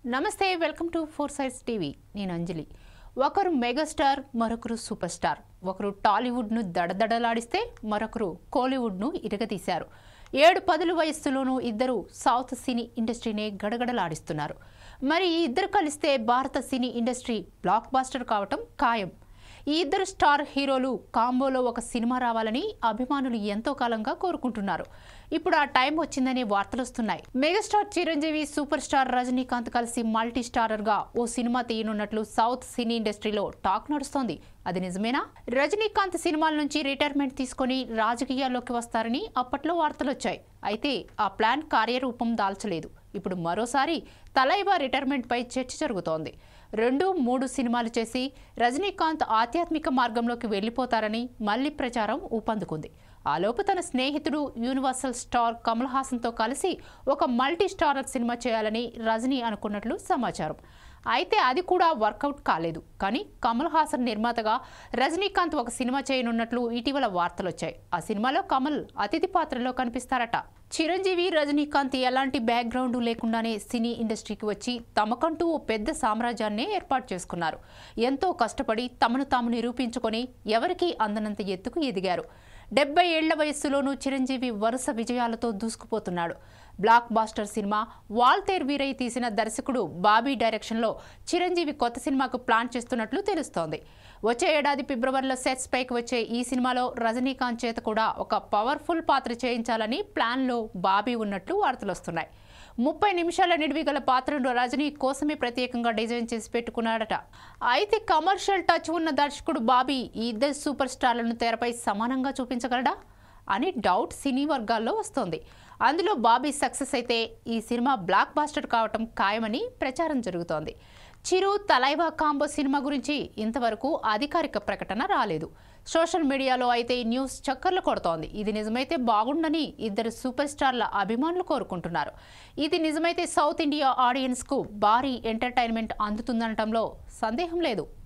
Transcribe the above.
నమస్తే welcome to four sides TV నేను అంజలి. ఒకరు మెగాస్టార్, మరొకరు సూపర్ స్టార్. ఒకరు టాలీవుడ్ను దడదడలాడిస్తే మరొకరు కోలీవుడ్ను ఇరగదీశారు. 7-10 వయస్సులోనూ ఇద్దరు సౌత్ సినీ ఇండస్ట్రీనే గడగడలాడిస్తున్నారు. మరి ఈ ఇద్దరు కలిస్తే భారత సినీ ఇండస్ట్రీ బ్లాక్ బాస్టర్ కావటం ఖాయం. ఈ ఇద్దరు స్టార్ హీరోలు కాంబోలో ఒక సినిమా రావాలని అభిమానులు ఎంతో కాలంగా కోరుకుంటున్నారు. ఇప్పుడు ఆ టైం వచ్చిందనే వార్తలు వస్తున్నాయి. Megastar Chiranjeevi, super star Rajinikanth కలిసి మల్టీ స్టారర్ గా ఓ సినిమా తీయనున్నట్లు సౌత్ సినీ ఇండస్ట్రీలో టాక్ నడుస్తోంది. అది నిజమేనా? రజనీకాంత్ సినిమాల నుంచి రిటైర్మెంట్ తీసుకుని రాజకీయాల్లోకి వస్తారని అప్పట్లో వార్తలు వచ్చాయి. అయితే ఆ ప్లాన్ కార్యరూపం దాల్చలేదు. ఇప్పుడు మరోసారి తలైవా రిటైర్మెంట్ పై చర్చ జరుగుతోంది. 2-3 సినిమాలు చేసి రజనీకాంత్ ఆధ్యాత్మిక మార్గంలోకి వెళ్లిపోతారని మళ్లీ ప్రచారం ఊపందుకుంది. ఆలోపు తన స్నేహితుడు యూనివర్సల్ స్టార్ కమల్ హాసన్తో కలిసి ఒక మల్టీ స్టారర్ సినిమా చేయాలని రజనీ అనుకున్నట్లు సమాచారం. అయితే అది కూడా వర్కౌట్ కాలేదు. కానీ కమల్ హాసన్ నిర్మాతగా రజనీకాంత్ ఒక సినిమా చేయనున్నట్లు ఇటీవల వార్తలొచ్చాయి. ఆ సినిమాలో కమల్ అతిథి పాత్రలో కనిపిస్తారట. చిరంజీవి, రజనీకాంత్ ఎలాంటి బ్యాక్గ్రౌండ్ లేకుండానే సినీ ఇండస్ట్రీకి వచ్చి తమకంటూ ఓ పెద్ద సామ్రాజ్యాన్ని ఏర్పాటు చేసుకున్నారు. ఎంతో కష్టపడి తమను తాము నిరూపించుకొని ఎవరికీ అందనంత ఎత్తుకు ఎదిగారు. 70 ఏళ్ల వయస్సులోనూ చిరంజీవి వరుస విజయాలతో దూసుకుపోతున్నాడు. Blockbuster cinema Waltair Veerayya తీసిన దర్శకుడు బాబీ డైరెక్షన్లో చిరంజీవి కొత్త సినిమాకు ప్లాన్ చేస్తున్నట్లు తెలుస్తోంది. వచ్చే ఏడాది ఫిబ్రవరిలో సెట్స్ పైకి వచ్చే ఈ సినిమాలో రజనీకాంత్ చేత కూడా ఒక పవర్ఫుల్ పాత్ర చేయించాలని ప్లాన్లో బాబీ ఉన్నట్లు వార్తలు వస్తున్నాయి. 30 నిమిషాల నిడివి గల పాత్రను రజనీ కోసమే ప్రత్యేకంగా డిజైన్ చేసి పెట్టుకున్నాడట. అయితే కమర్షియల్ టచ్ ఉన్న దర్శకుడు బాబీ ఈ ఇద్దరు సూపర్ స్టార్లను తెరపై సమానంగా చూపించగలడా అని డౌట్ సినీ వర్గాల్లో వస్తోంది. అందులో బాబీ సక్సెస్ అయితే ఈ సినిమా బ్లాక్ బాస్టర్ కావటం ఖాయమని ప్రచారం జరుగుతోంది. చిరు, తలైవా కాంబో సినిమా గురించి ఇంతవరకు అధికారిక ప్రకటన రాలేదు. సోషల్ మీడియాలో అయితే ఈ న్యూస్ చక్కర్లు కొడుతోంది. ఇది నిజమైతే బాగుండని ఇద్దరు సూపర్ స్టార్ల అభిమానులు కోరుకుంటున్నారు. ఇది నిజమైతే సౌత్ ఇండియా ఆడియన్స్ కు భారీ ఎంటర్టైన్మెంట్ అందుతుందనటంలో సందేహం లేదు.